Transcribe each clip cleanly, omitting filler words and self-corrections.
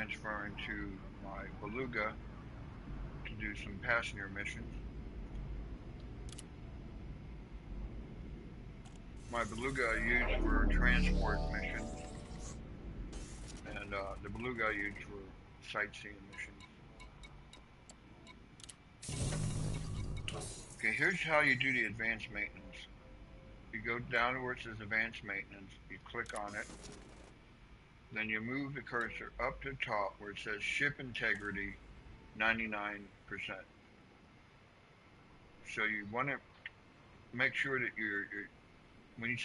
transferring to my Beluga to do some passenger missions. My Beluga I use for transport missions, and the Beluga I use for sightseeing missions. Okay, here's how you do the advanced maintenance. You go down to where it says advanced maintenance, you click on it, then you move the cursor up to the top where it says ship integrity 99%. So you want to make sure that when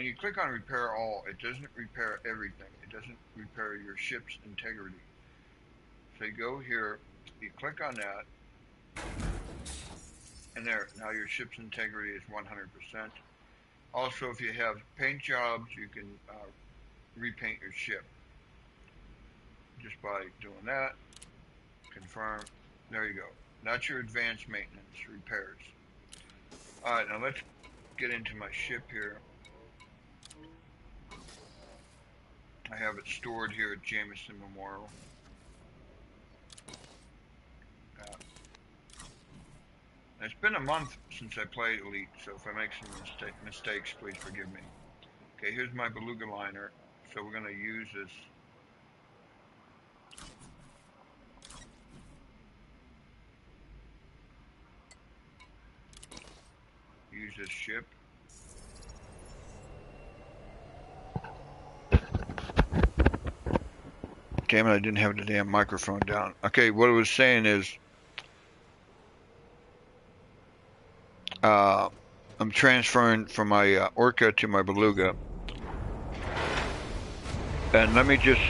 you click on repair all, it doesn't repair everything. It doesn't repair your ship's integrity. So you go here, you click on that, and there, now your ship's integrity is 100%. Also, if you have paint jobs, you can repaint your ship just by doing that. Confirm. There you go. That's your advanced maintenance repairs. Alright, now let's get into my ship here. I have it stored here at Jameson Memorial. It's been a month since I played Elite, so if I make some mistakes, please forgive me. Okay, here's my Beluga liner. So we're going to use this. Use this ship. Damn it, I didn't have the damn microphone down. Okay, what I was saying is, I'm transferring from my Orca to my Beluga. And let me just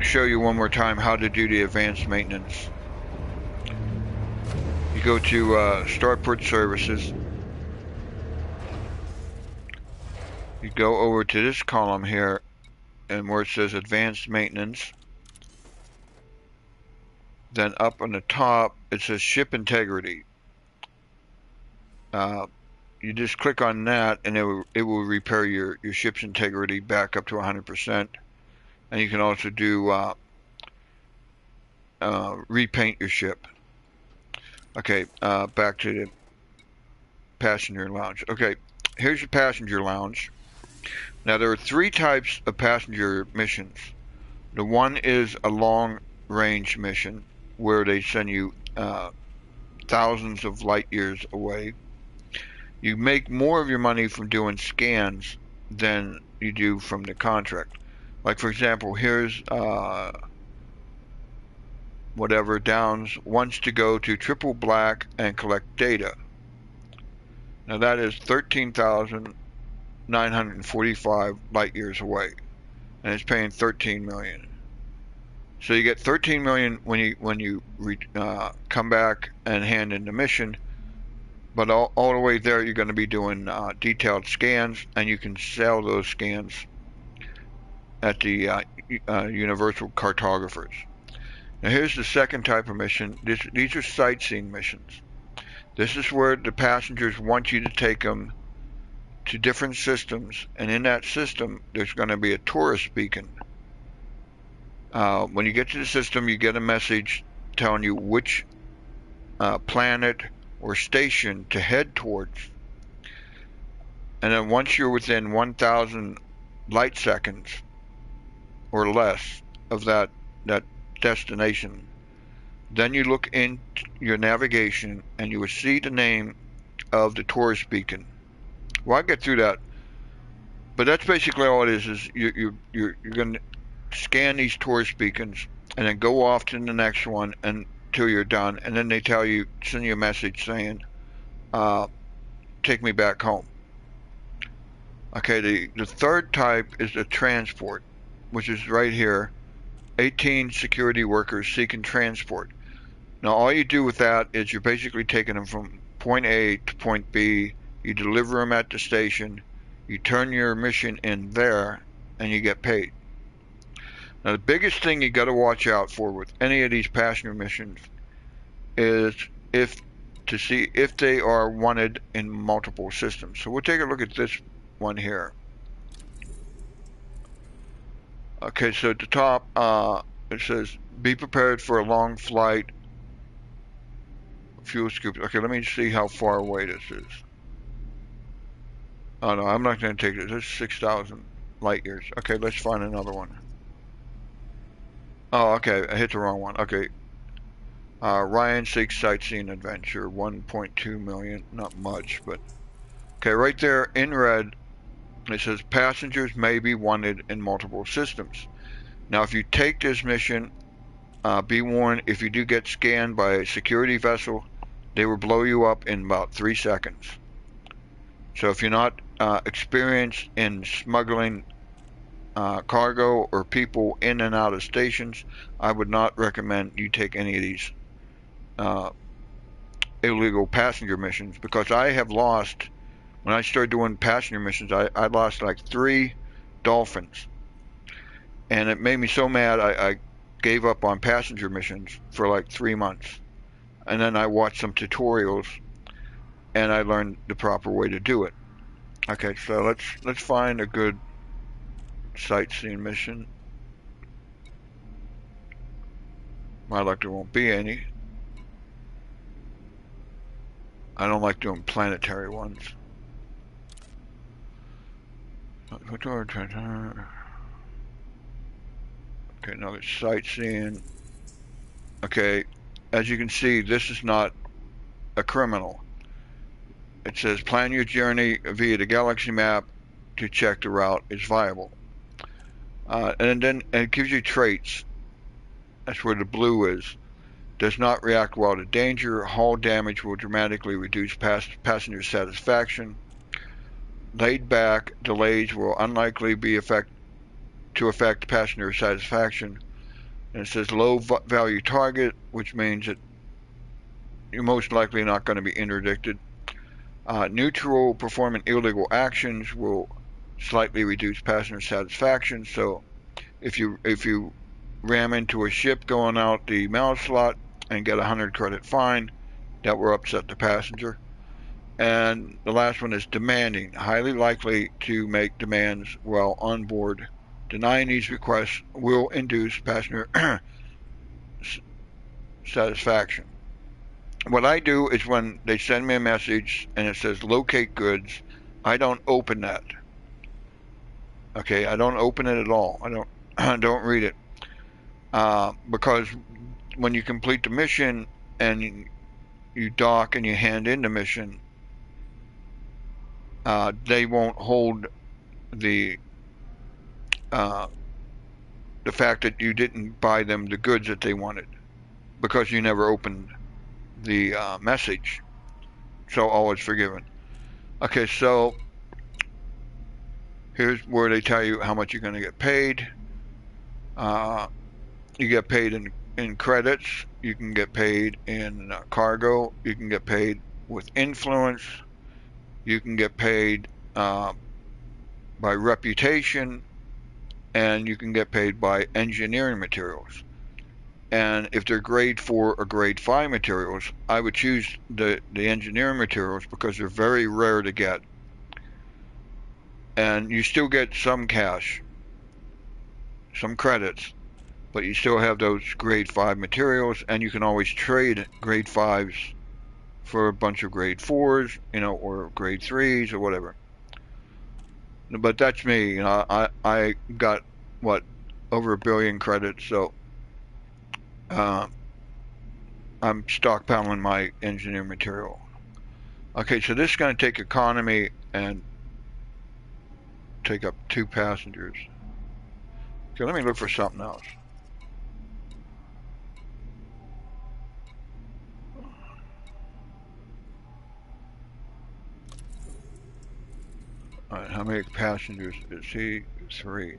show you one more time how to do the advanced maintenance. You go to Starport Services. You go over to this column here, and where it says Advanced Maintenance. Then up on the top, it says Ship Integrity. You just click on that, and it will repair your ship's integrity back up to 100%. And you can also do repaint your ship. Okay, back to the passenger lounge. Okay, here's your passenger lounge. Now there are 3 types of passenger missions. The one is a long-range mission where they send you thousands of light years away. You make more of your money from doing scans than you do from the contract. Like for example, here's whatever Downs wants to go to Triple Black and collect data. Now that is 13,945 light years away, and it's paying 13 million. So you get 13 million when you come back and hand in the mission, but all the way there you're going to be doing detailed scans, and you can sell those scans at the Universal Cartographers. Now here's the second type of mission. These are sightseeing missions. This is where the passengers want you to take them to different systems, and in that system there's going to be a tourist beacon. When you get to the system, you get a message telling you which planet or station to head towards. And then once you're within 1,000 light seconds or less of that destination, then you look in your navigation and you will see the name of the tourist beacon. Well, I'll get through that, but that's basically all it is you're going to scan these tourist beacons and then go off to the next one until you're done, and then they send you a message saying, take me back home. Okay, the third type is the transport, which is right here. 18 security workers seeking transport. Now all you do with that is you're basically taking them from point A to point B. You deliver them at the station, you turn your mission in there, and you get paid. Now the biggest thing you got to watch out for with any of these passenger missions is to see if they are wanted in multiple systems. So we'll take a look at this one here. Okay, so at the top, It says, be prepared for a long flight. Fuel scoop. Okay, let me see how far away this is. Oh no, I'm not going to take it. This is 6,000 light years. Okay, let's find another one. Oh, okay, I hit the wrong one. Okay. Ryan Seeks Sightseeing Adventure, 1.2 million. Not much, but okay, right there in red, it says passengers may be wanted in multiple systems. Now, if you take this mission, be warned, if you do get scanned by a security vessel, they will blow you up in about 3 seconds. So if you're not experienced in smuggling cargo or people in and out of stations, I would not recommend you take any of these uh, illegal passenger missions, because I have lost, when I started doing passenger missions, I lost like 3 dolphins. And it made me so mad, I gave up on passenger missions for like 3 months. And then I watched some tutorials and I learned the proper way to do it. Okay, so let's find a good sightseeing mission. My luck, there won't be any. I don't like doing planetary ones. Okay, another sightseeing. Okay, as you can see, this is not a criminal. It says plan your journey via the galaxy map to check the route is viable. And then it gives you traits. That's where the blue is. Does not react well to danger. Hull damage will dramatically reduce passenger satisfaction. Laid back delays will unlikely be affect passenger satisfaction. And it says low value target, which means that you're most likely not going to be interdicted. Neutral performing illegal actions will slightly reduce passenger satisfaction. So if you ram into a ship going out the mail slot and get a 100 credit fine, that will upset the passenger. And the last one is demanding, highly likely to make demands while on board. Denying these requests will induce passenger satisfaction. What I do is when they send me a message and it says locate goods, I don't open that. Okay, I don't open it at all. I don't read it, because when you complete the mission and you dock and you hand in the mission, they won't hold the uh, the fact that you didn't buy them the goods that they wanted because you never opened the message. So all is forgiven. Okay, so here's where they tell you how much you're going to get paid. You get paid in credits. You can get paid in cargo. You can get paid with influence. You can get paid by reputation, and you can get paid by engineering materials. And if they're grade 4 or grade 5 materials, I would choose the engineering materials because they're very rare to get. And you still get some cash, some credits, but you still have those grade 5 materials, and you can always trade grade 5s for a bunch of grade 4s, or grade 3s or whatever. But that's me. I got, what, over 1 billion credits, so I'm stockpiling my engineering material. Okay, so this is going to take economy and take up 2 passengers. Okay, let me look for something else. All right, how many passengers is he? 3.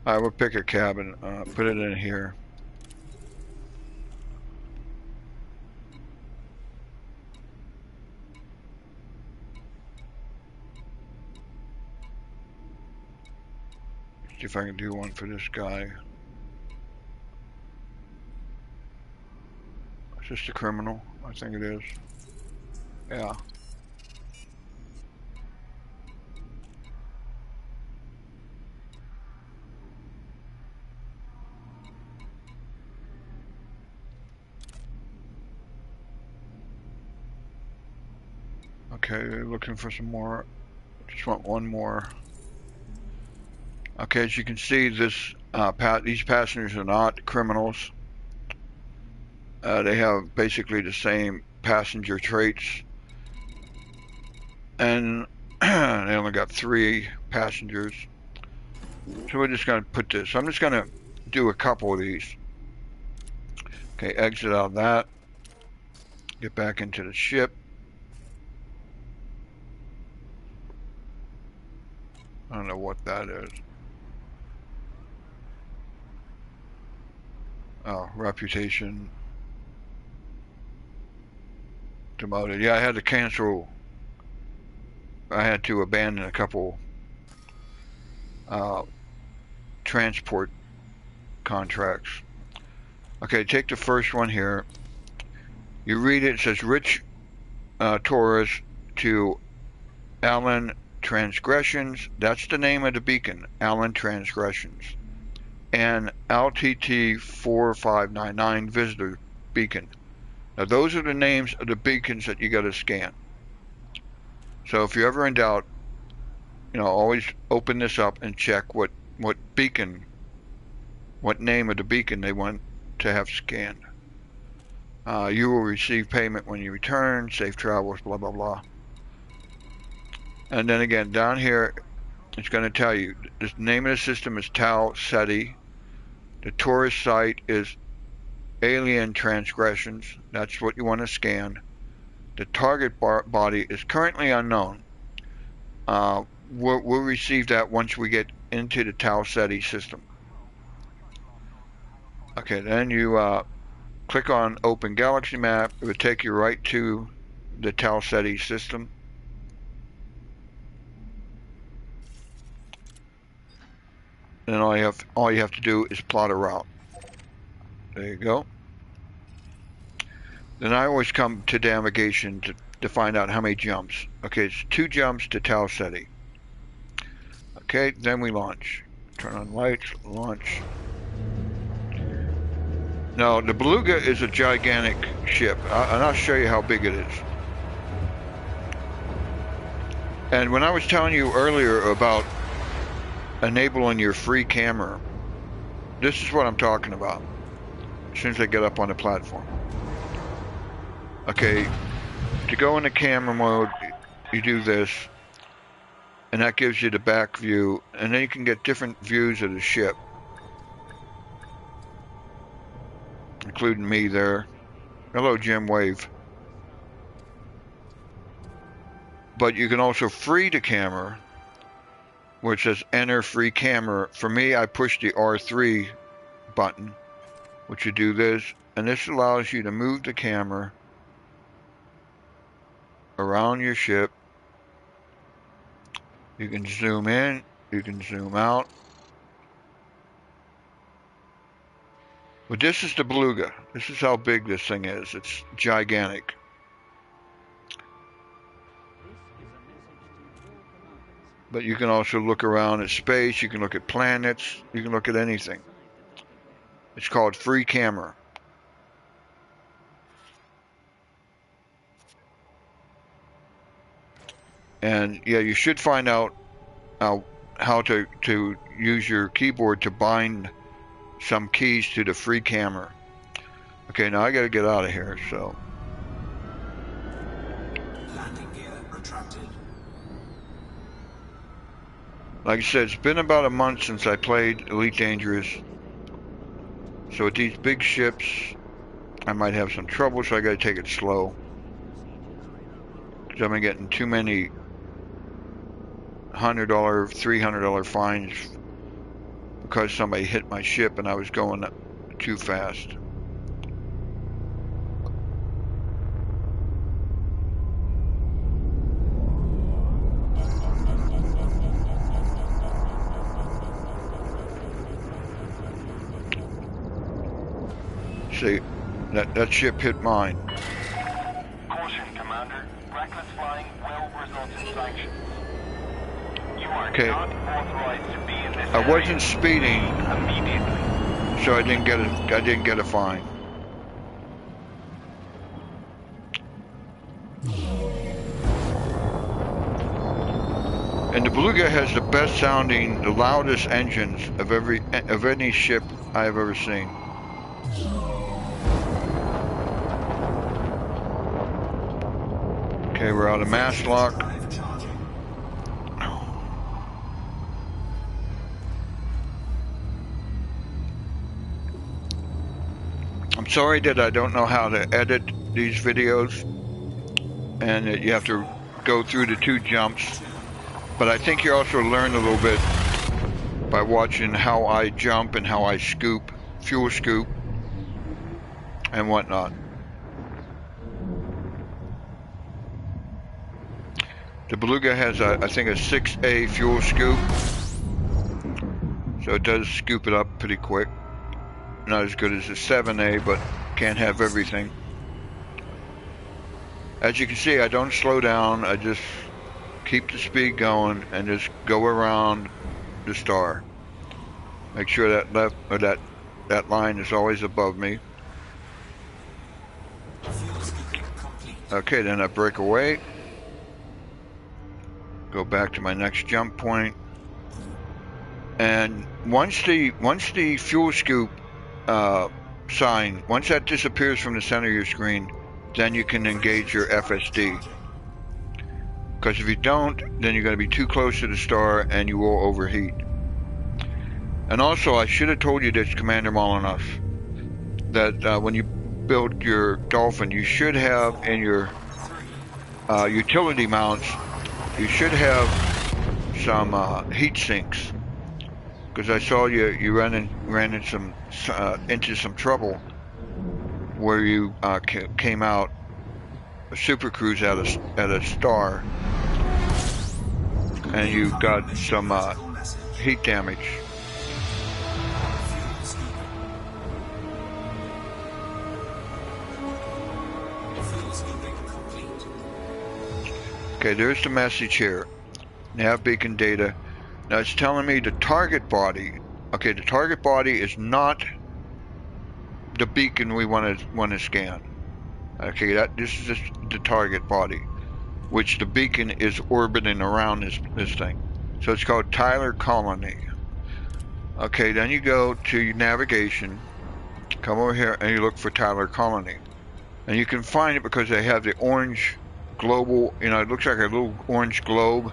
I will pick a cabin, put it in here. See if I can do one for this guy. Is this the criminal? I think it is. Yeah. Okay, looking for some more. Just want one more. Okay, as you can see, this these passengers are not criminals. They have basically the same passenger traits, and they only got 3 passengers. So we're just going to put this. I'm just going to do a couple of these. Okay, exit out of that. Get back into the ship. I don't know what that is. Oh, reputation demoted. Yeah, I had to cancel. I had to abandon a couple transport contracts. Okay, take the first one here. You read it. It says Rich Torres to Allen Transgressions. That's the name of the beacon, Allen Transgressions. And LTT 4599 Visitor Beacon. Now those are the names of the beacons that you got to scan. So if you're ever in doubt, always open this up and check what beacon, what name of the beacon they want to have scanned. You will receive payment when you return. Safe travels, blah, blah, blah. And then again, down here, it's going to tell you, the name of the system is Tau SETI. The tourist site is Alien Transgressions. That's what you want to scan. The target body is currently unknown. We'll receive that once we get into the Tau SETI system. Okay, then you click on Open Galaxy Map. It would take you right to the Tau SETI system. And all you have to do is plot a route. There you go. Then I always come to navigation to find out how many jumps. Okay, it's 2 jumps to Tau SETI. Okay, then we launch. Turn on lights, launch. Now, the Beluga is a gigantic ship, and I'll show you how big it is. And when I was telling you earlier about enabling your free camera, this is what I'm talking about. As soon as I get up on the platform. Okay, to go into camera mode, you do this, and that gives you the back view, and then you can get different views of the ship, including me there. Hello, Jim, wave. But you can also free the camera, where it says enter free camera. For me, I push the R3 button, which you do this, and this allows you to move the camera around your ship. You can zoom in, you can zoom out. But this is the Beluga. This is how big this thing is. It's gigantic. But you can also look around at space, you can look at planets, you can look at anything. It's called free camera. And yeah, you should find out how to use your keyboard to bind some keys to the free camera. Okay, now I gotta get out of here, so. Landing gear retracted. Like I said, it's been about a month since I played Elite Dangerous. So with these big ships, I might have some trouble, so I gotta take it slow. Because I've been getting too many $100, $300 fines because somebody hit my ship and I was going too fast. See, that ship hit mine. Caution, Commander. Reckless flying will result in sanctions. You are not authorized to be in this area. I wasn't speeding, immediately. so I didn't get a fine. And the Beluga has the best sounding, the loudest engines of any ship I have ever seen. Okay, we're out of mass lock. I'm sorry that I don't know how to edit these videos and that you have to go through the 2 jumps. But I think you also learn a little bit by watching how I jump and how I scoop, fuel scoop, and whatnot. The Beluga has, I think, a 6A fuel scoop, so it does scoop it up pretty quick. Not as good as the 7A, but can't have everything. As you can see, I don't slow down. I just keep the speed going and just go around the star. Make sure that left or that line is always above me. Okay, then I break away. Go back to my next jump point. And once the fuel scoop sign, once that disappears from the center of your screen, then you can engage your FSD. Because if you don't, then you're going to be too close to the star and you will overheat. And also, I should have told you this, Commander Molonos, that when you build your Dolphin, you should have in your utility mounts, you should have some heat sinks. Because I saw you ran into some trouble where you came out a super cruise at a star, and you got some heat damage. Okay, there's the message here. Nav beacon data. Now it's telling me the target body. Okay, the target body is not the beacon we want to scan. Okay, this is just the target body, which the beacon is orbiting around this thing. So it's called Tyler Colony. Okay, then you go to your navigation, come over here, and you look for Tyler Colony, and you can find it because they have the orange global. You know, it looks like a little orange globe.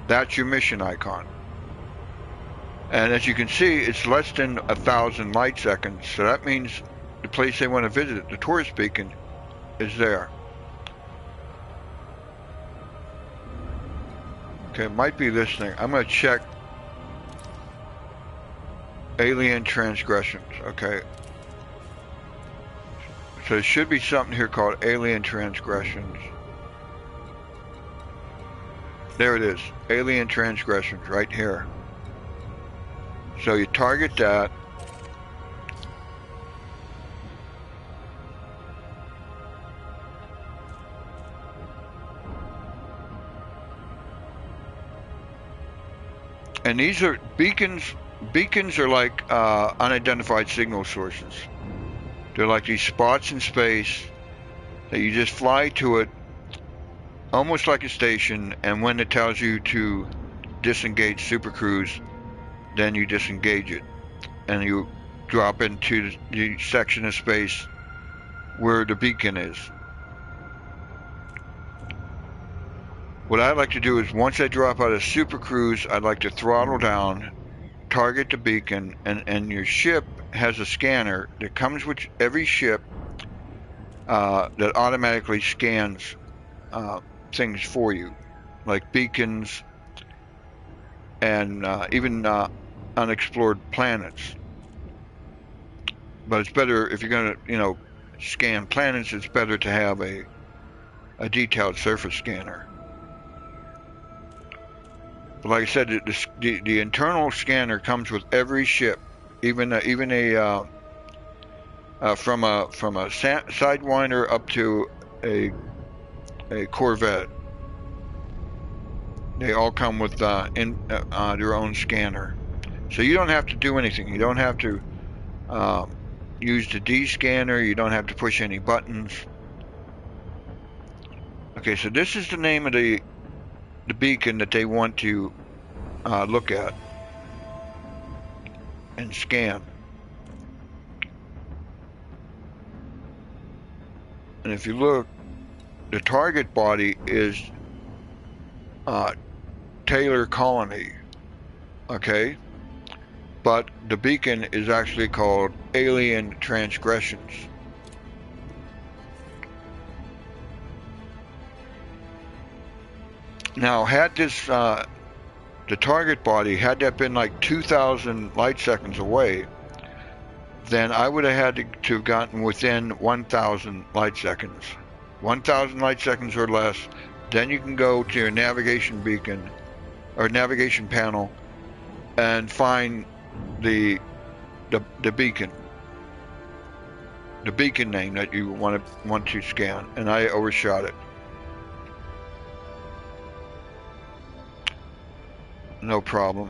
That's your mission icon. And as you can see, it's less than 1,000 light seconds. So that means the place they want to visit, the tourist beacon, is there. Okay, it might be this thing. I'm going to check alien transgressions. Okay. So there should be something here called alien transgressions. There it is. Alien transgressions right here. So you target that. And these are beacons. Beacons are like unidentified signal sources. They're like these spots in space that you just fly to it, almost like a station, and when it tells you to disengage supercruise, then you disengage it, and you drop into the section of space where the beacon is. What I like to do is, once I drop out of supercruise, I'd like to throttle down, target the beacon, and your ship has a scanner that comes with every ship that automatically scans things for you, like beacons and even unexplored planets. But it's better if you're going to, scan planets. It's better to have a detailed surface scanner. But like I said, the internal scanner comes with every ship, even a from a Sidewinder up to a Corvette. They all come with their own scanner, so you don't have to do anything. You don't have to use the D scanner. You don't have to push any buttons. Okay, so this is the name of the the beacon that they want to look at and scan. And if you look, the target body is Taylor Colony, okay? But the beacon is actually called Alien Transgressions. Now, had this, the target body, had that been like 2,000 light seconds away, then I would have had to have gotten within 1,000 light seconds. 1,000 light seconds or less, then you can go to your navigation beacon, or navigation panel, and find the beacon. The beacon name that you want to scan, and I overshot it. No problem.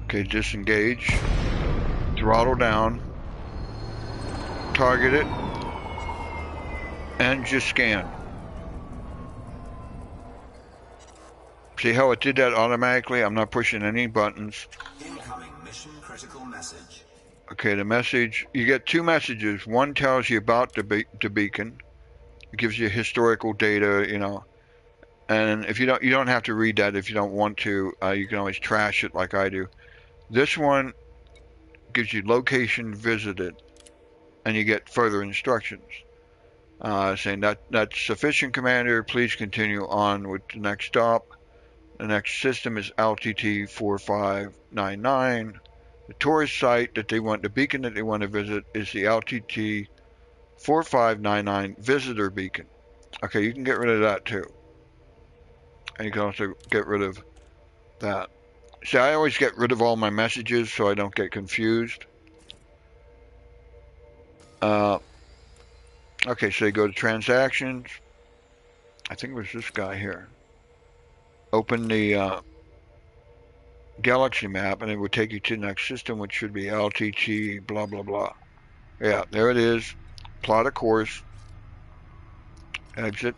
Okay, disengage. Throttle down. Target it. And just scan. See how it did that automatically? I'm not pushing any buttons. Incoming mission critical message. Okay, the message, you get two messages. One tells you about the beacon. It gives you historical data, you know. And if you don't have to read that if you don't want to. You can always trash it like I do. This one gives you location visited, and you get further instructions. Saying that's sufficient, Commander. Please continue on with the next stop. The next system is LTT 4599. The tourist site that they want, the beacon that they want to visit, is the LTT 4599 visitor beacon. Okay, you can get rid of that too. And you can also get rid of that. See, I always get rid of all my messages so I don't get confused. Okay, so you go to transactions. I think it was this guy here. Open the galaxy map, and it would take you to the next system, which should be LTT blah blah blah. Yeah, there it is. Plot a course. Exit.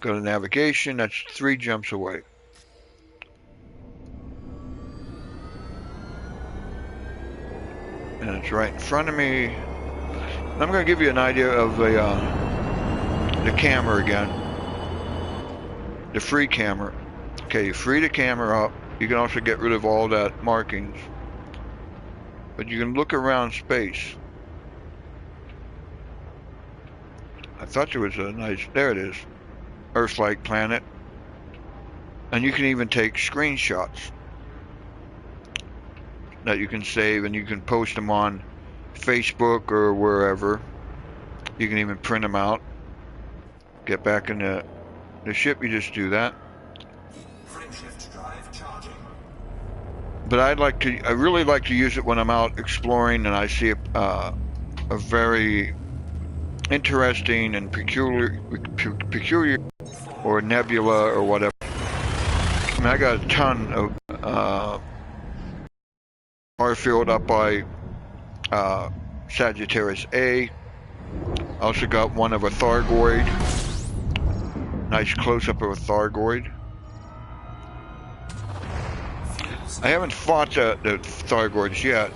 Go to navigation. That's 3 jumps away. And it's right in front of me. I'm going to give you an idea of the camera again. The free camera. Okay, you free the camera up. You can also get rid of all that markings. But you can look around space. I thought there was a nice, there it is. Earth-like planet. And you can even take screenshots that you can save, and you can post them on Facebook or wherever. You can even print them out. Get back in the ship, you just do that. Frameshift drive charging. But I really like to use it when I'm out exploring and I see a very interesting and peculiar or nebula or whatever. I mean, I got a ton of Starfield up by Sagittarius A. I also got one of a Thargoid. Nice close-up of a Thargoid. I haven't fought the Thargoids yet.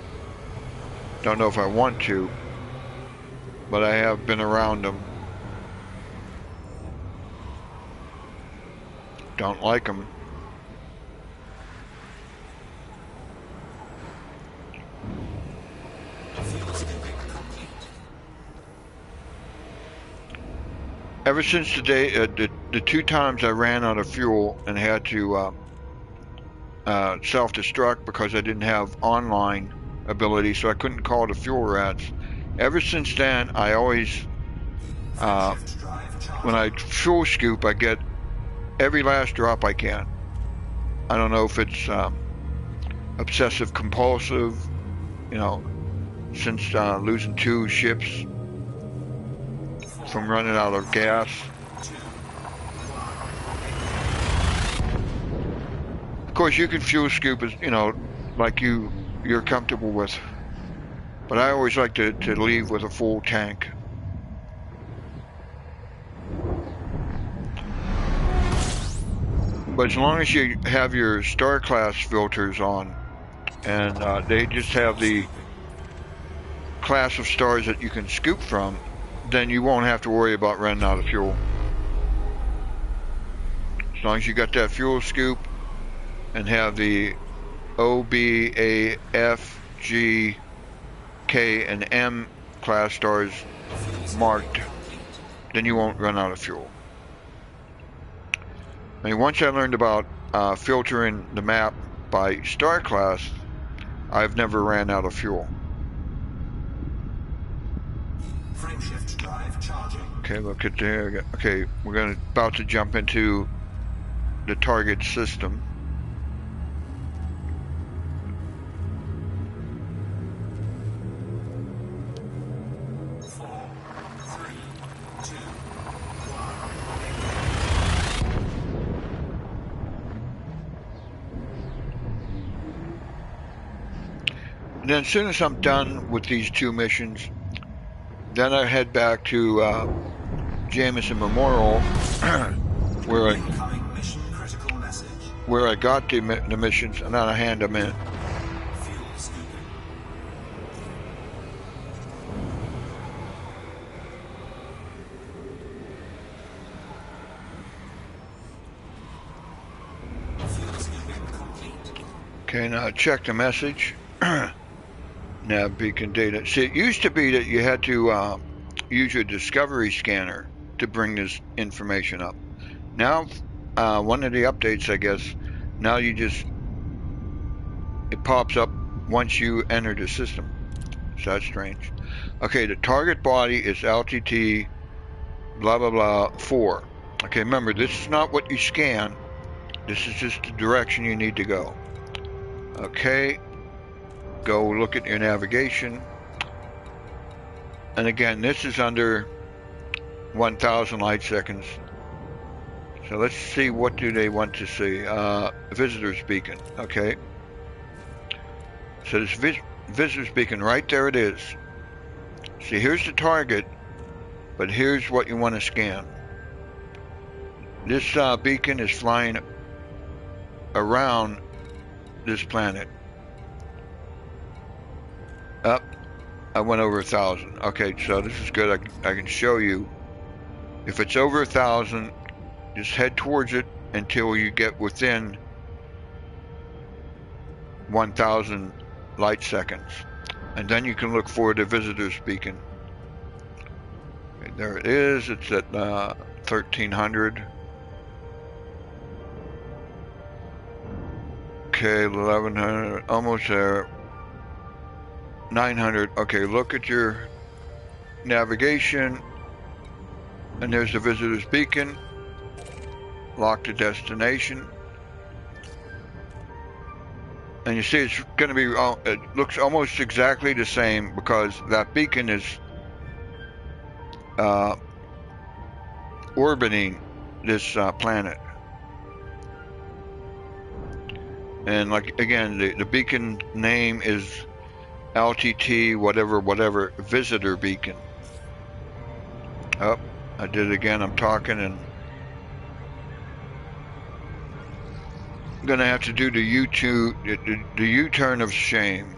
Don't know if I want to, but I have been around them. Don't like them. Ever since the day, the 2 times I ran out of fuel and had to self-destruct because I didn't have online ability, so I couldn't call the fuel rats. Ever since then, I always, when I fuel scoop, I get every last drop I can. I don't know if it's obsessive compulsive, you know, since losing 2 ships from running out of gas. Of course, you can fuel scoop as like you're comfortable with, but I always like to leave with a full tank. But as long as you have your star class filters on, and they just have the class of stars that you can scoop from, then you won't have to worry about running out of fuel. As long as you got that fuel scoop and have the O, B, A, F, G, K, and M class stars marked, then you won't run out of fuel. I mean, once I learned about filtering the map by star class, I've never ran out of fuel. Frameshift drive charging. Okay, look at there. Okay, we're about to jump into the target system. And then as soon as I'm done with these 2 missions, then I head back to Jameson Memorial, where I got the missions, and then I hand them in. Okay, now check the message. Nav beacon data. See, it used to be that you had to use your discovery scanner to bring this information up. Now, one of the updates, I guess, now it pops up once you enter the system. So that's strange. Okay, the target body is LTT blah blah blah 4. Okay, remember, this is not what you scan. This is just the direction you need to go. Okay, go look at your navigation. And again, this is under 1,000 light seconds. So let's see, what do they want to see? Visitor's beacon. Okay. So this visitor's beacon, right there it is. See, here's the target, but here's what you want to scan. This beacon is flying around this planet. Up, I went over 1,000. Okay, so this is good. I can show you. If it's over 1,000, just head towards it until you get within 1,000 light seconds, and then you can look for the visitor's beacon. Okay, there it is. It's at 1,300. Okay, 1,100, almost there. 900. Okay, look at your navigation, and there's the visitor's beacon. Lock the destination, and you see it's going to be, it looks almost exactly the same because that beacon is orbiting this planet. And like, again, the beacon name is LTT whatever visitor beacon. Oh, I did it again. I'm talking and I'm gonna have to do the U-turn of shame.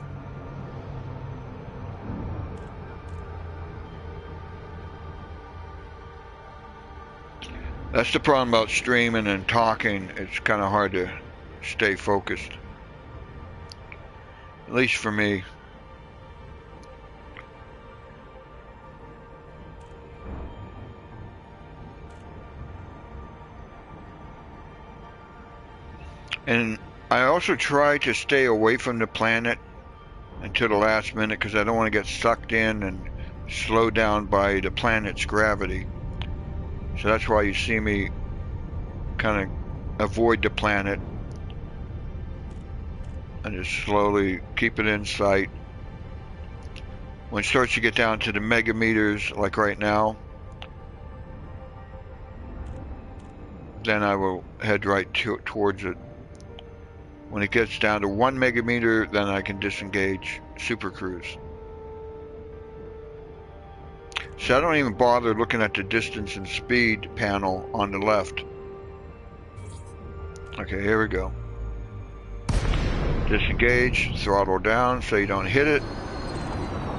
That's the problem about streaming and talking. It's kind of hard to stay focused, at least for me. And I also try to stay away from the planet until the last minute because I don't want to get sucked in and slowed down by the planet's gravity. So that's why you see me kind of avoid the planet and just slowly keep it in sight. When it starts to get down to the megameters, like right now, then I will head right towards it. When it gets down to 1 megameter, then I can disengage Super Cruise. So I don't even bother looking at the distance and speed panel on the left. Okay, here we go. Disengage, throttle down so you don't hit it,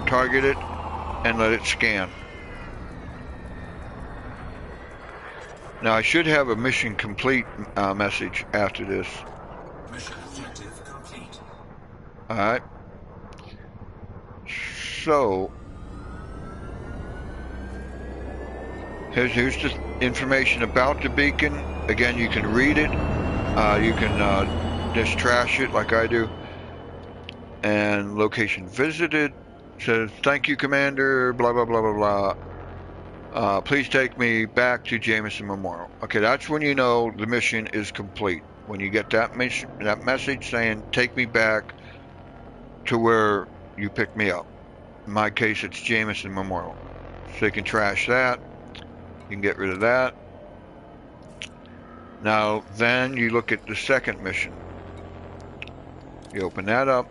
target it, and let it scan. Now I should have a mission complete message after this. Mission objective complete. Alright. So, here's the information about the beacon. Again, you can read it. You can just trash it like I do. And location visited. Says, thank you, Commander, blah, blah, blah, blah, blah. Please take me back to Jameson Memorial. Okay, that's when you know the mission is complete. When you get that message saying, take me back to where you picked me up. In my case, it's Jameson Memorial. So you can trash that. You can get rid of that. Now, then you look at the second mission. You open that up.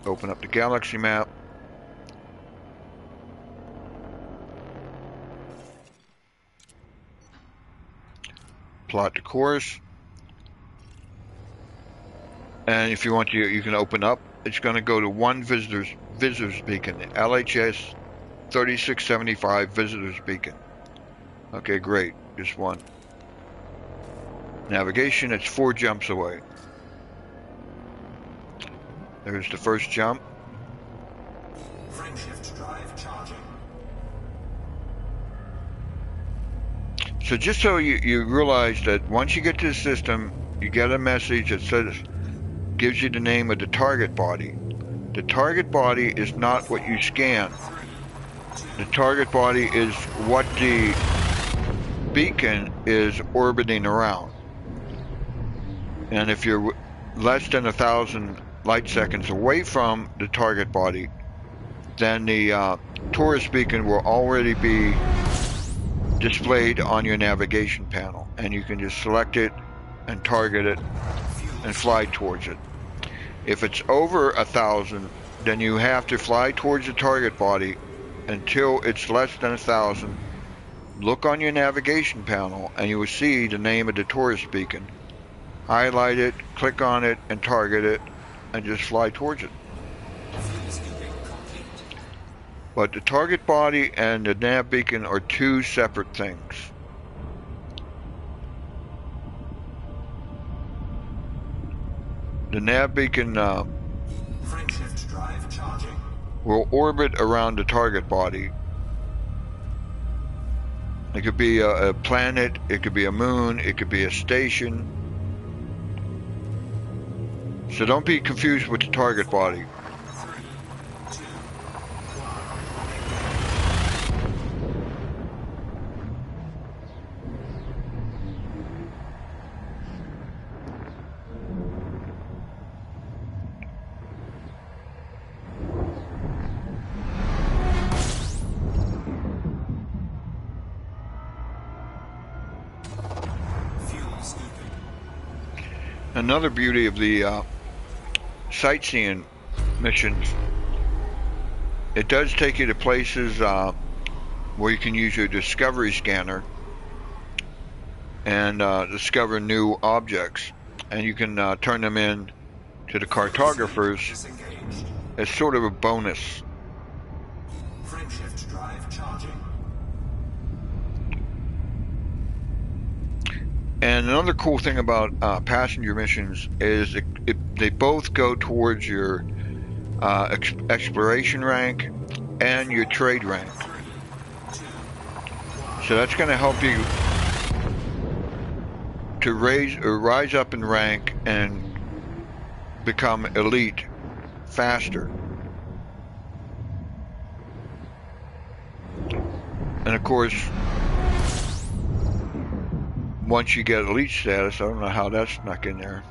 Open up the galaxy map. Plot the course. And if you want to, you can open up. It's going to go to one visitor's beacon, LHS 3675 visitors beacon. Okay, great. Just one. Navigation, it's 4 jumps away. There's the first jump. Frameshift drive charging. So just so you realize that once you get to the system, you get a message that says, gives you the name of the target body. The target body is not what you scan. The target body is what the beacon is orbiting around. And if you're less than 1,000 light seconds away from the target body, then the tourist beacon will already be displayed on your navigation panel, and you can just select it and target it and fly towards it. If it's over 1,000, then you have to fly towards the target body until it's less than 1,000. Look on your navigation panel and you will see the name of the tourist beacon. Highlight it, click on it, and target it, and just fly towards it. But the target body and the nav beacon are 2 separate things. The nav beacon Frameshift drive charging. will orbit around the target body. It could be a planet, it could be a moon, it could be a station. So don't be confused with the target body. 3, 2, 1. Fuel scooping. Another beauty of the sightseeing missions, it does take you to places where you can use your discovery scanner and discover new objects, and you can turn them in to the cartographers Disengaged. as sort of a bonus. Frameshift drive charging. And another cool thing about passenger missions is they both go towards your exploration rank and your trade rank. 3, 2, 1. So that's going to help you to rise up in rank and become elite faster. And of course, once you get elite status, I don't know how that's snuck in there.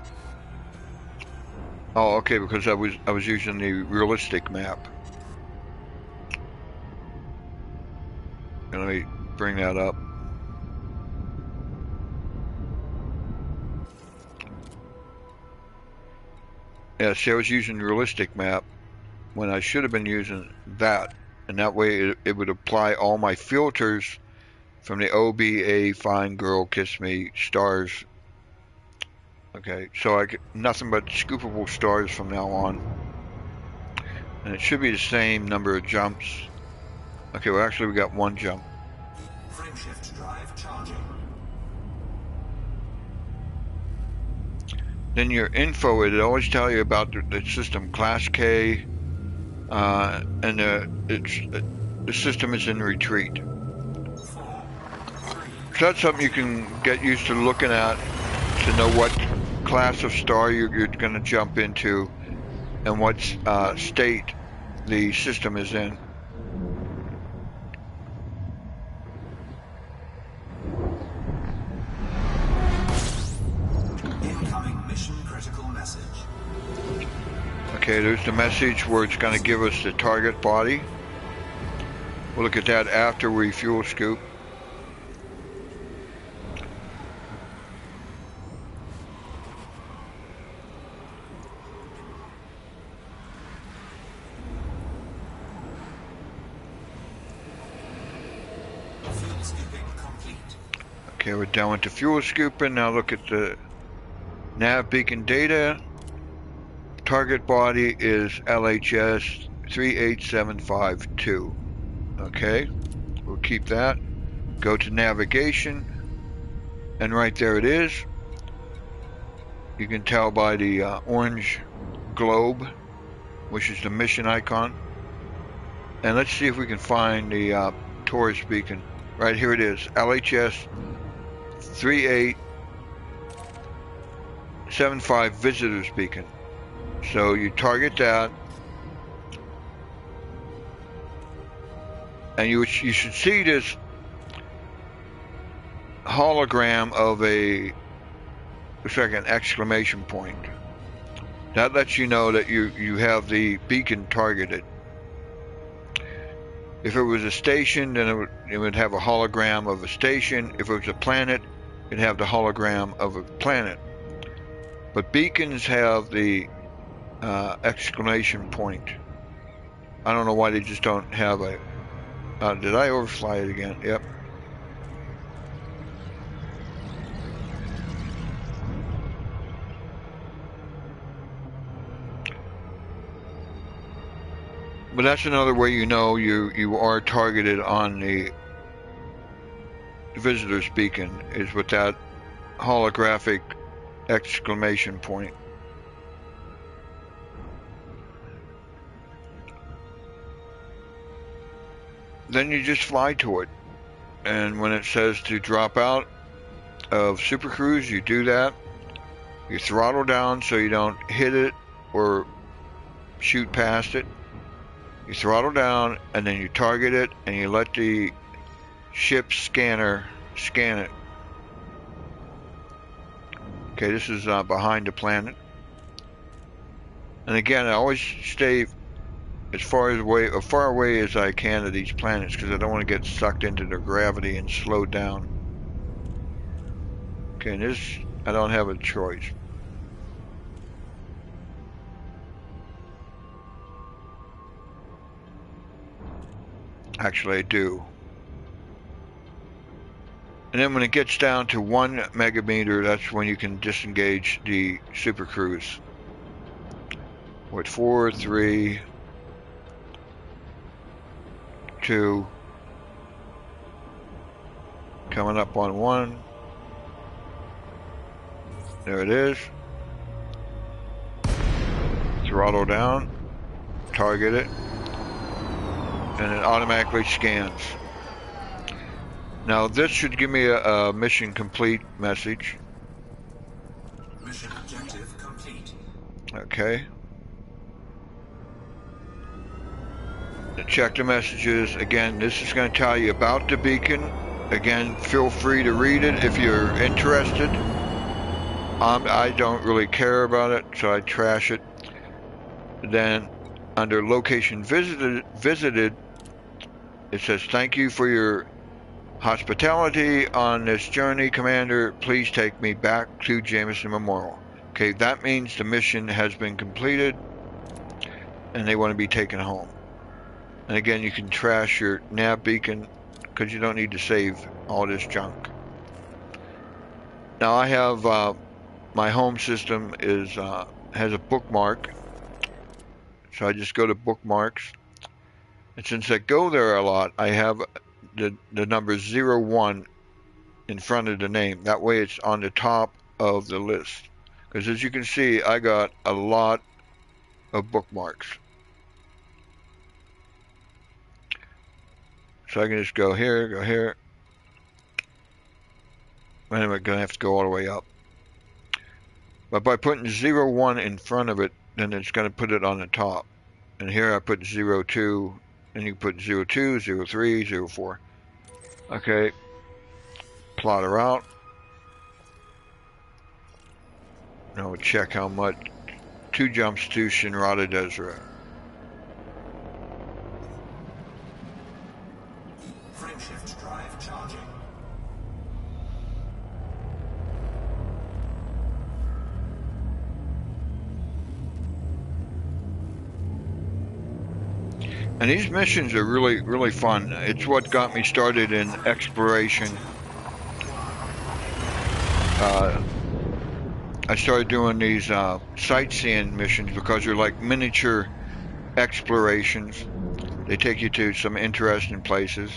Oh, okay, because I was using the realistic map. And let me bring that up. Yeah, see, I was using realistic map when I should have been using that, and that way it would apply all my filters from the OBA, fine girl, kiss me, stars. Okay, so I get nothing but scoopable stars from now on, and it should be the same number of jumps. Okay, well actually we got one jump. Frameshift drive charging. Then your info, it always tell you about the system class K, and the system is in retreat. 4, 3, So that's something you can get used to looking at to know what class of star you're going to jump into and what state the system is in. incoming mission critical message. Okay, there's the message where it's going to give us the target body. We'll look at that after we fuel scoop. Fuel scooping complete. Okay, we're done with the fuel scooping. Now look at the nav beacon data. Target body is LHS 38752. Okay, we'll keep that. Go to navigation, and right there it is. You can tell by the orange globe, which is the mission icon. And let's see if we can find the tourist beacon. Right here it is, LHS 3875 visitors beacon. So you target that, and you should see this hologram of looks like an exclamation point. That lets you know that you have the beacon targeted. If it was a station, then it would have a hologram of a station. If it was a planet, it'd have the hologram of a planet. But beacons have the exclamation point. I don't know why they just don't have a... did I overfly it again? Yep. But that's another way you know you are targeted on the visitor's beacon, is with that holographic exclamation point. Then you just fly to it, and when it says to drop out of Super Cruise, you do that. You throttle down so you don't hit it or shoot past it. You throttle down, and then you target it, and you let the ship's scanner scan it. Okay, this is behind the planet. And again, I always stay as far away as I can of these planets, because I don't want to get sucked into their gravity and slowed down. Okay, and this, I don't have a choice. Actually, I do. And then when it gets down to 1 megameter, that's when you can disengage the Super Cruise. With 4, 3, 2, coming up on 1. There it is. Throttle down, target it, and it automatically scans. Now this should give me a mission complete message. Mission objective complete. Okay. Check the messages. Again, this is going to tell you about the beacon. Again, feel free to read it if you're interested. I don't really care about it, so I trash it. Then under location visited, it says, thank you for your hospitality on this journey, Commander. Please take me back to Jameson Memorial. Okay, that means the mission has been completed and they want to be taken home. And again, you can trash your nav beacon because you don't need to save all this junk. Now I have my home system has a bookmark, so I just go to bookmarks. And since I go there a lot, I have the number 01 in front of the name. That way it's on the top of the list. Because as you can see, I got a lot of bookmarks. So I can just go here, go here. And I'm going to have to go all the way up. But by putting 01 in front of it, then it's going to put it on the top. And here I put 02, and you put 02, 03, 04. Okay. Plot her out. Now we'll check how much. 2 jumps to Shinrata Deseret. Frameshift drive charging. And these missions are really, really fun. It's what got me started in exploration. I started doing these sightseeing missions because they're like miniature explorations. They take you to some interesting places.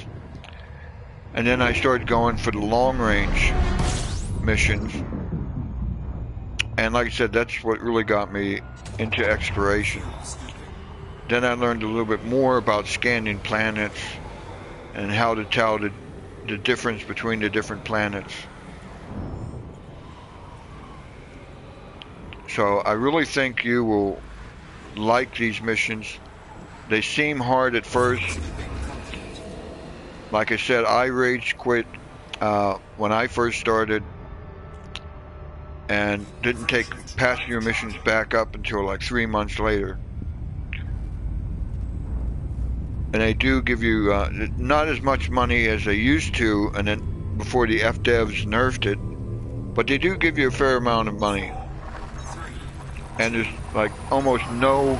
And then I started going for the long-range missions. And like I said, that's what really got me into exploration. Then I learned a little bit more about scanning planets and how to tell the difference between the different planets. So I really think you will like these missions. They seem hard at first. Like I said, I rage quit when I first started and didn't take passenger missions back up until like 3 months later. And they do give you not as much money as they used to, and then before the FDevs nerfed it, but they do give you a fair amount of money. And there's like almost no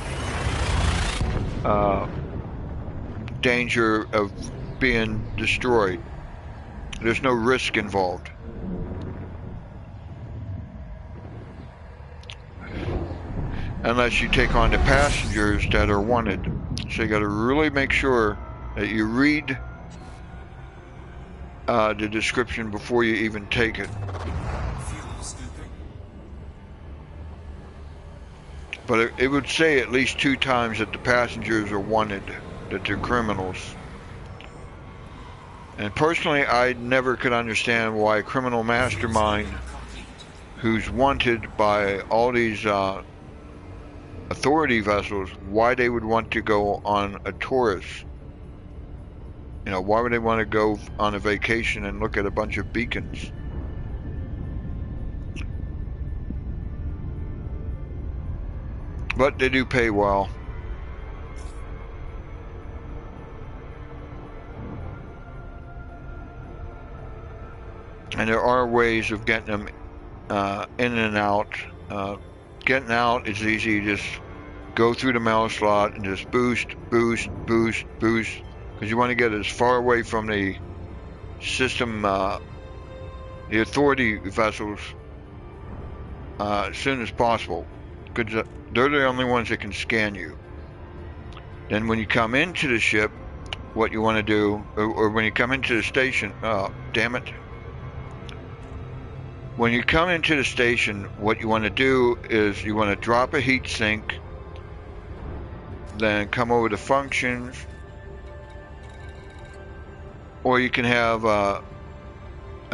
danger of being destroyed. There's no risk involved. Unless you take on the passengers that are wanted. So you got to really make sure that you read the description before you even take it. But it would say at least 2 times that the passengers are wanted, that they're criminals. And personally, I never could understand why a criminal mastermind who's wanted by all these authority vessels, why they would want to go on a tourist. You know, why would they want to go on a vacation and look at a bunch of beacons? But they do pay well. And there are ways of getting them in and out. Getting out is easy. You just go through the mail slot and just boost, boost, boost, boost. Because you want to get as far away from the system, the authority vessels, as soon as possible. Because they're the only ones that can scan you. Then when you come into the ship, what you want to do, or when you come into the station, damn it. When you come into the station, what you want to do is you want to drop a heat sink, then come over to functions, or you can have a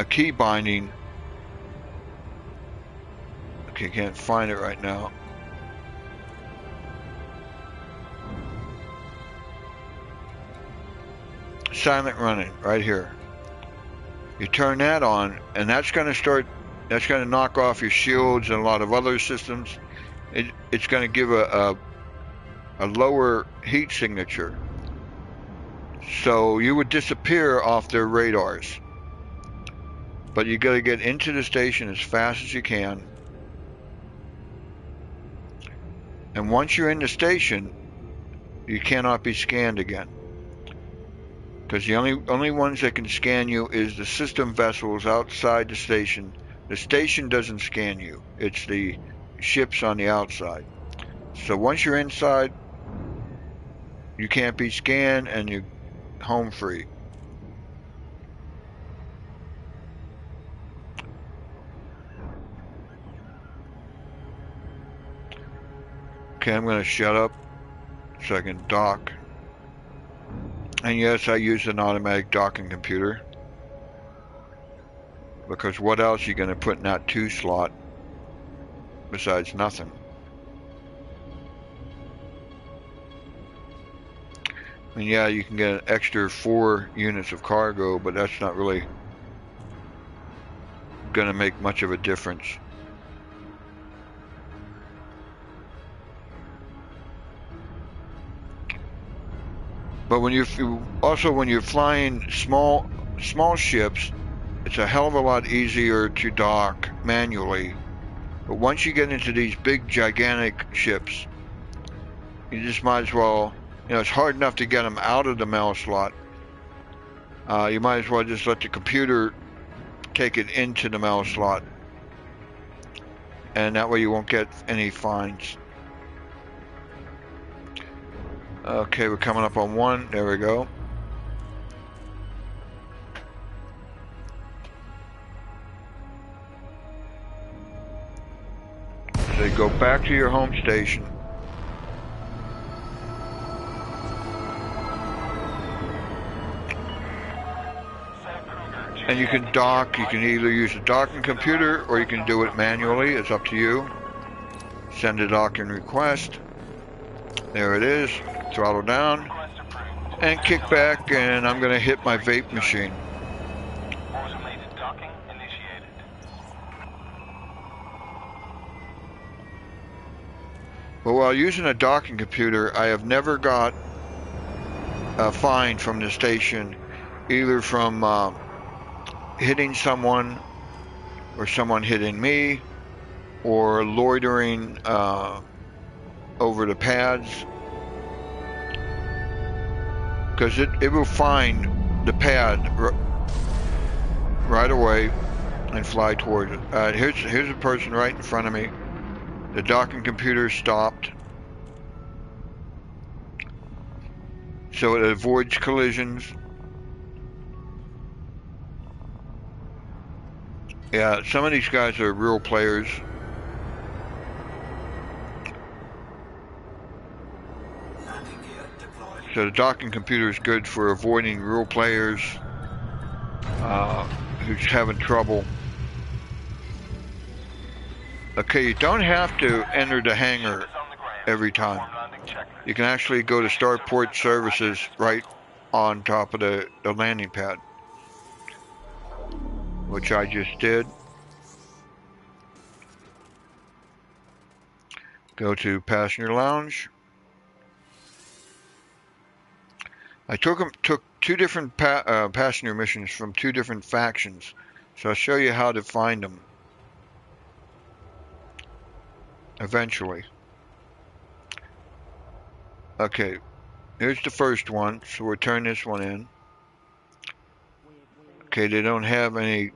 key binding. Okay, can't find it right now. Silent running right here. You turn that on, and that's going to knock off your shields and a lot of other systems. It's going to give a lower heat signature. So you would disappear off their radars. But you got to get into the station as fast as you can. And once you're in the station, you cannot be scanned again. Because the only ones that can scan you is the system vessels outside the station. The station doesn't scan you. It's the ships on the outside. So once you're inside, you can't be scanned and you're home free. Okay, I'm going to shut up so I can dock. And yes, I use an automatic docking computer. Because what else are you going to put in that 2 slot besides nothing? And yeah, you can get an extra 4 units of cargo, but that's not really going to make much of a difference. But when you're flying small ships, it's a hell of a lot easier to dock manually. But once you get into these big, gigantic ships, you just might as well, it's hard enough to get them out of the mail slot. You might as well just let the computer take it into the mail slot. And that way you won't get any fines. Okay, we're coming up on 1. There we go. So go back to your home station. And you can dock. You can either use a docking computer or you can do it manually. It's up to you. Send a docking request. There it is. Throttle down. And kick back, and I'm going to hit my vape machine. Automated docking initiated. But while using a docking computer, I have never got a fine from the station, either from hitting someone or someone hitting me or loitering over the pads, because it will find the pad right away and fly towards it. Here's a person right in front of me. The docking computer stopped, so it avoids collisions. Yeah, some of these guys are real players. So the docking computer is good for avoiding real players who's having trouble. Okay, you don't have to enter the hangar every time. You can actually go to Starport Services right on top of the landing pad, which I just did. Go to Passenger Lounge. I took 2 different passenger missions from 2 different factions, so I'll show you how to find them eventually. Okay, here's the first one, so we'll turn this one in. Okay, they don't have any.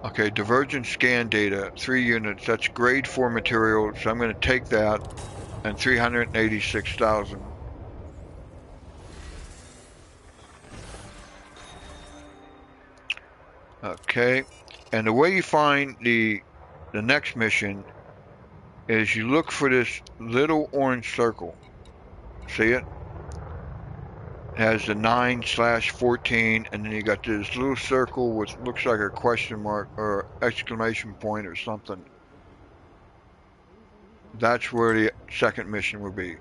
Okay, divergent scan data, 3 units. That's grade 4 material, so I'm going to take that, and 386,000. Okay, and the way you find the next mission is you look for this little orange circle. See it? It has the 9/14, and then you got this little circle which looks like a question mark or exclamation point or something. That's where the second mission will be.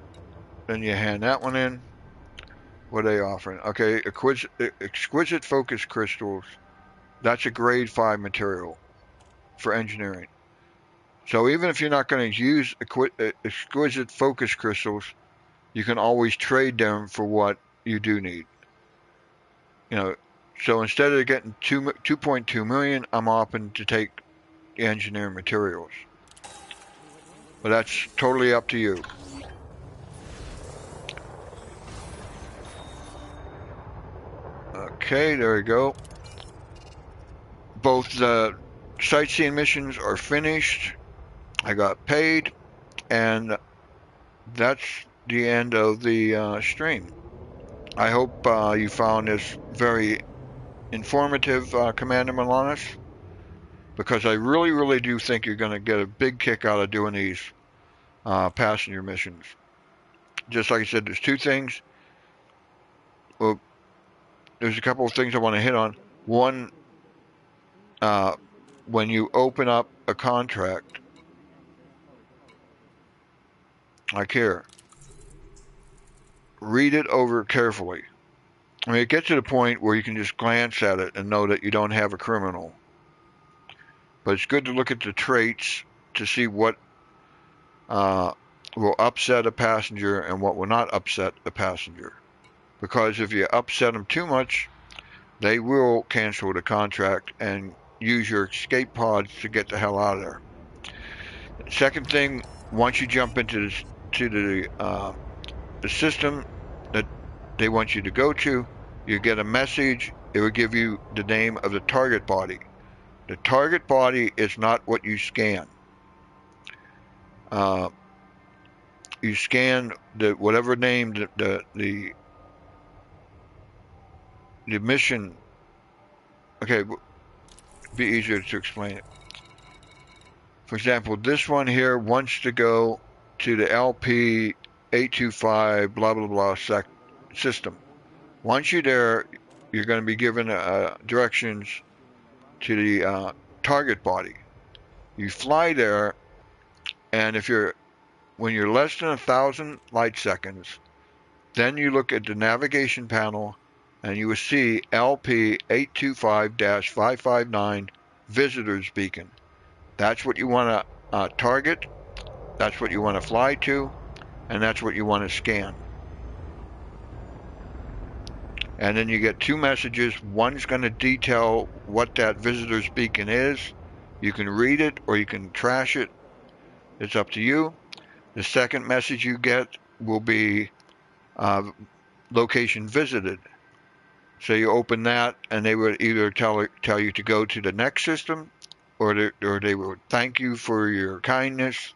Then you hand that one in. What are they offering? Okay, exquisite focus crystals. That's a grade 5 material for engineering. So even if you're not going to use exquisite focus crystals, you can always trade them for what you do need. So instead of getting 2.2 million, I'm opting to take the engineering materials. but that's totally up to you. Okay, there we go. Both the sightseeing missions are finished. I got paid, and that's the end of the stream. I hope you found this very informative, Commander Molonos, because I really, really do think you're going to get a big kick out of doing these passenger missions. Just like I said, there's two things. Well, there's a couple of things I want to hit on. One, when you open up a contract, like here, read it over carefully. I mean, it gets to the point where you can just glance at it and know that you don't have a criminal. But it's good to look at the traits to see what will upset a passenger and what will not upset a passenger. Because if you upset them too much, they will cancel the contract and use your escape pods to get the hell out of there. Second thing, once you jump into the system that they want you to go to, you get a message. It will give you the name of the target body. The target body is not what you scan. You scan the whatever name the mission. Okay, be easier to explain it. For example, this one here wants to go to the LP 825 blah blah blah system. Once you're there, you're going to be given directions to the target body. You fly there, and when you're less than 1,000 light seconds, then you look at the navigation panel, and you will see LP 825-559 visitors beacon. That's what you want to target. That's what you want to fly to, and that's what you want to scan. And then you get two messages. One's going to detail what that visitor's beacon is. You can read it or you can trash it. It's up to you. The second message you get will be location visited. So you open that, and they would either tell you to go to the next system, or they would thank you for your kindness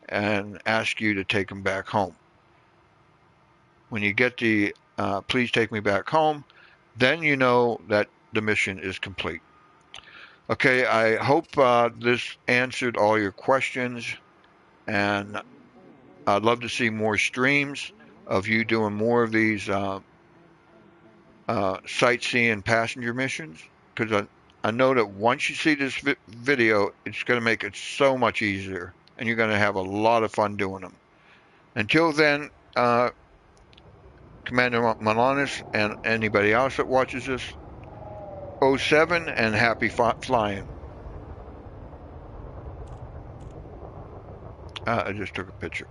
and ask you to take them back home. When you get the please take me back home, then you know that the mission is complete. Okay, I hope this answered all your questions, and I'd love to see more streams of you doing more of these sightseeing passenger missions, because I know that once you see this video, it's going to make it so much easier, and you're going to have a lot of fun doing them. Until then, Commander Molonos and anybody else that watches this, 07 and happy flying. I just took a picture.